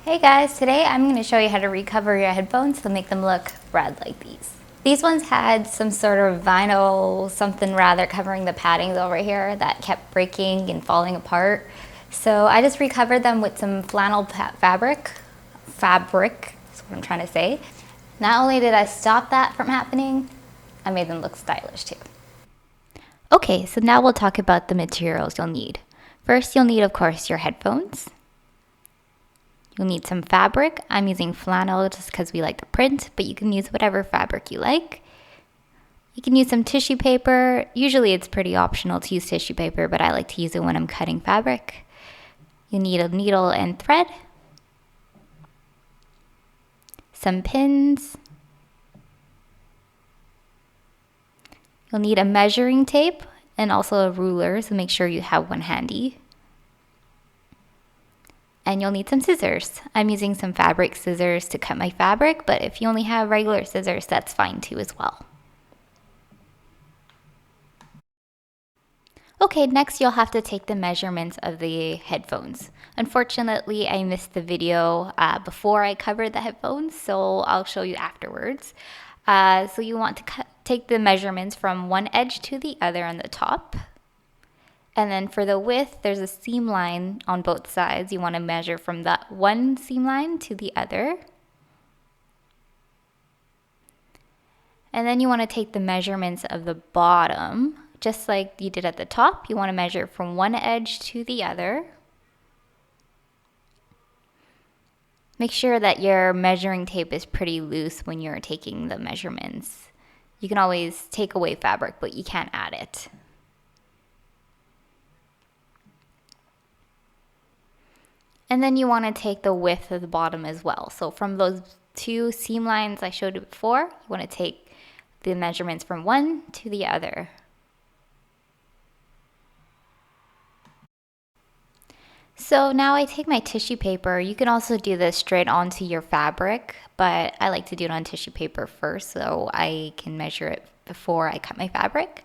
Hey guys, today I'm going to show you how to recover your headphones to make them look rad like these. These ones had some sort of vinyl something rather covering the paddings over here that kept breaking and falling apart. So I just recovered them with some flannel fabric is what I'm trying to say. Not only did I stop that from happening, I made them look stylish too. Okay, so now we'll talk about the materials you'll need. First, you'll need, of course, your headphones. You'll need some fabric. I'm using flannel just because we like the print, but you can use whatever fabric you like. You can use some tissue paper. Usually it's pretty optional to use tissue paper, but I like to use it when I'm cutting fabric. You'll need a needle and thread, some pins. You'll need a measuring tape and also a ruler, so make sure you have one handy. And you'll need some scissors. I'm using some fabric scissors to cut my fabric, but if you only have regular scissors, that's fine too as well. Okay, next you'll have to take the measurements of the headphones. Unfortunately, I missed the video before I covered the headphones, so I'll show you afterwards. So you want to take the measurements from one edge to the other on the top. And then for the width, there's a seam line on both sides. You want to measure from that one seam line to the other. And then you want to take the measurements of the bottom, just like you did at the top. You want to measure from one edge to the other. Make sure that your measuring tape is pretty loose when you're taking the measurements. You can always take away fabric, but you can't add it. And then you want to take the width of the bottom as well. So from those two seam lines I showed you before, you want to take the measurements from one to the other. So now I take my tissue paper. You can also do this straight onto your fabric, but I like to do it on tissue paper first so I can measure it before I cut my fabric.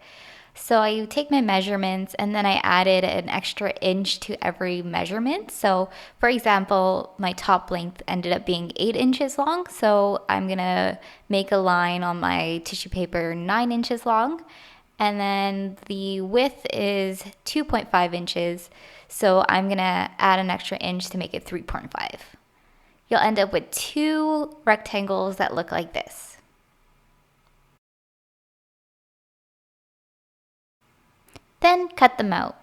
So I take my measurements and then I added an extra inch to every measurement. So for example, my top length ended up being 8 inches long. So I'm gonna make a line on my tissue paper 9 inches long. And then the width is 2.5 inches. So I'm gonna add an extra inch to make it 3.5. You'll end up with two rectangles that look like this. Then cut them out.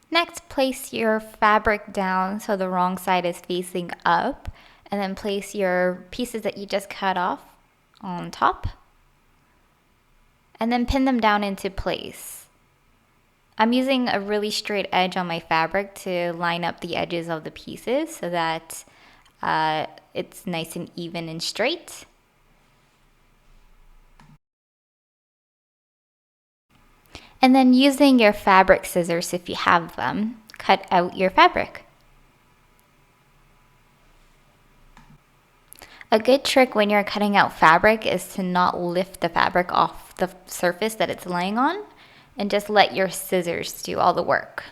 Next, place your fabric down so the wrong side is facing up, and then place your pieces that you just cut off on top, and then pin them down into place. I'm using a really straight edge on my fabric to line up the edges of the pieces so that it's nice and even and straight. And then using your fabric scissors, if you have them, cut out your fabric. A good trick when you're cutting out fabric is to not lift the fabric off the surface that it's laying on, and just let your scissors do all the work.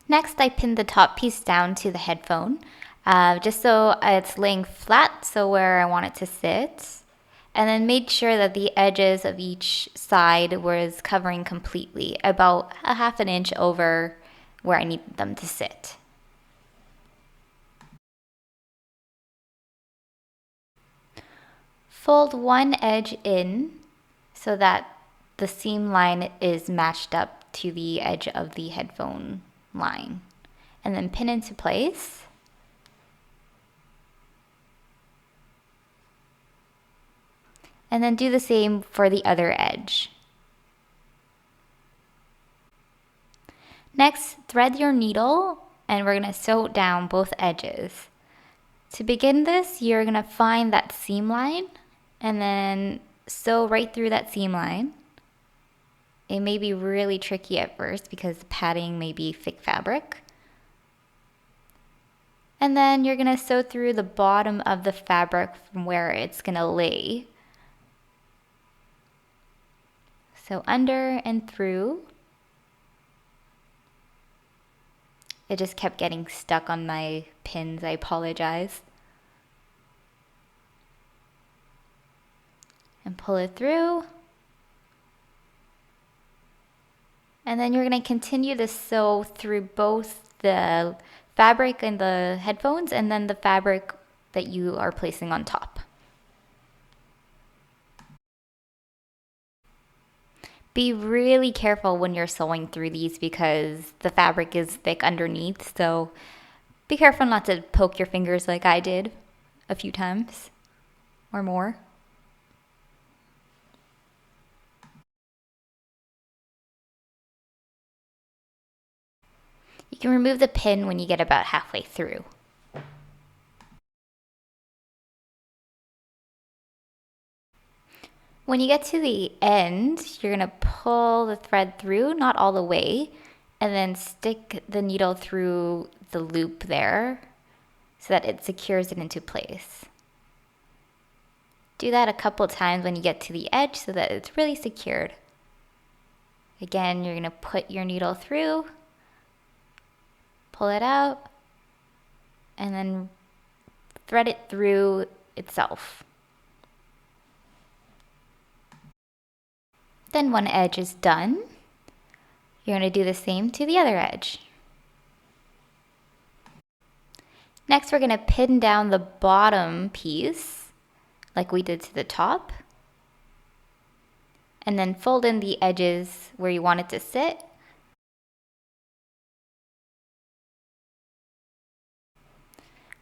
Next, I pinned the top piece down to the headphone, just so it's laying flat, so where I want it to sit. And then made sure that the edges of each side was covering completely, about a half an inch over where I needed them to sit. Fold one edge in so that the seam line is matched up to the edge of the headphone line, and then pin into place. And then do the same for the other edge. Next, thread your needle and we're going to sew down both edges. To begin this, you're going to find that seam line and then sew right through that seam line. It may be really tricky at first because the padding may be thick fabric. And then you're gonna sew through the bottom of the fabric from where it's gonna lay. So under and through. It just kept getting stuck on my pins, I apologize. And pull it through. And then you're gonna continue to sew through both the fabric and the headphones and then the fabric that you are placing on top. Be really careful when you're sewing through these because the fabric is thick underneath, so be careful not to poke your fingers like I did a few times or more. You can remove the pin when you get about halfway through. When you get to the end, you're gonna pull the thread through, not all the way, and then stick the needle through the loop there so that it secures it into place. Do that a couple times when you get to the edge so that it's really secured. Again, you're gonna put your needle through, pull it out, and then thread it through itself. Then one edge is done. You're going to do the same to the other edge. Next, we're going to pin down the bottom piece like we did to the top. And then fold in the edges where you want it to sit.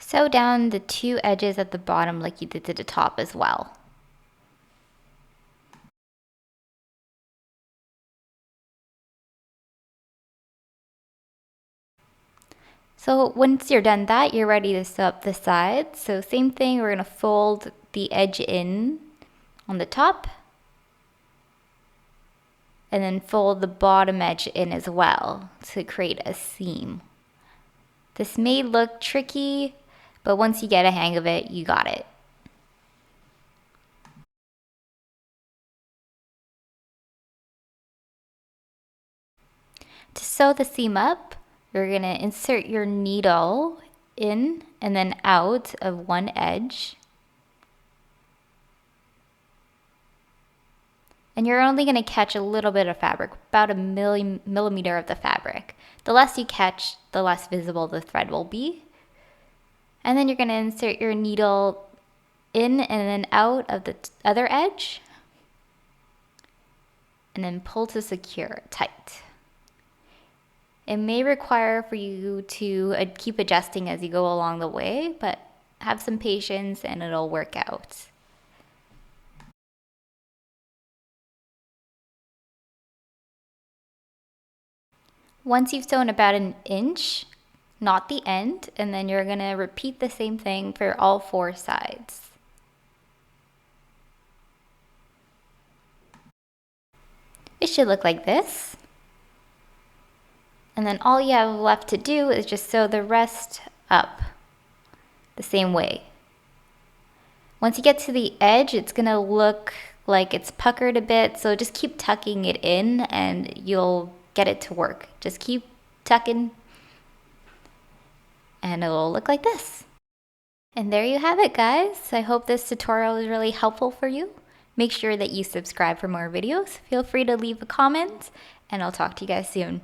Sew down the two edges at the bottom like you did to the top as well. So once you're done that, you're ready to sew up the sides. So same thing, we're going to fold the edge in on the top and then fold the bottom edge in as well to create a seam. This may look tricky, but once you get a hang of it, you got it. To sew the seam up, you're going to insert your needle in and then out of one edge. And you're only going to catch a little bit of fabric, about a millimeter of the fabric. The less you catch, the less visible the thread will be. And then you're going to insert your needle in and then out of the other edge. And then pull to secure it tight. It may require for you to keep adjusting as you go along the way, but have some patience and it'll work out. Once you've sewn about an inch, knot the end, and then you're going to repeat the same thing for all four sides. It should look like this. And then all you have left to do is just sew the rest up the same way. Once you get to the edge, it's going to look like it's puckered a bit, so just keep tucking it in and you'll get it to work. Just keep tucking and it'll look like this. And there you have it, guys. I hope this tutorial is really helpful for you. Make sure that you subscribe for more videos. Feel free to leave a comment and I'll talk to you guys soon.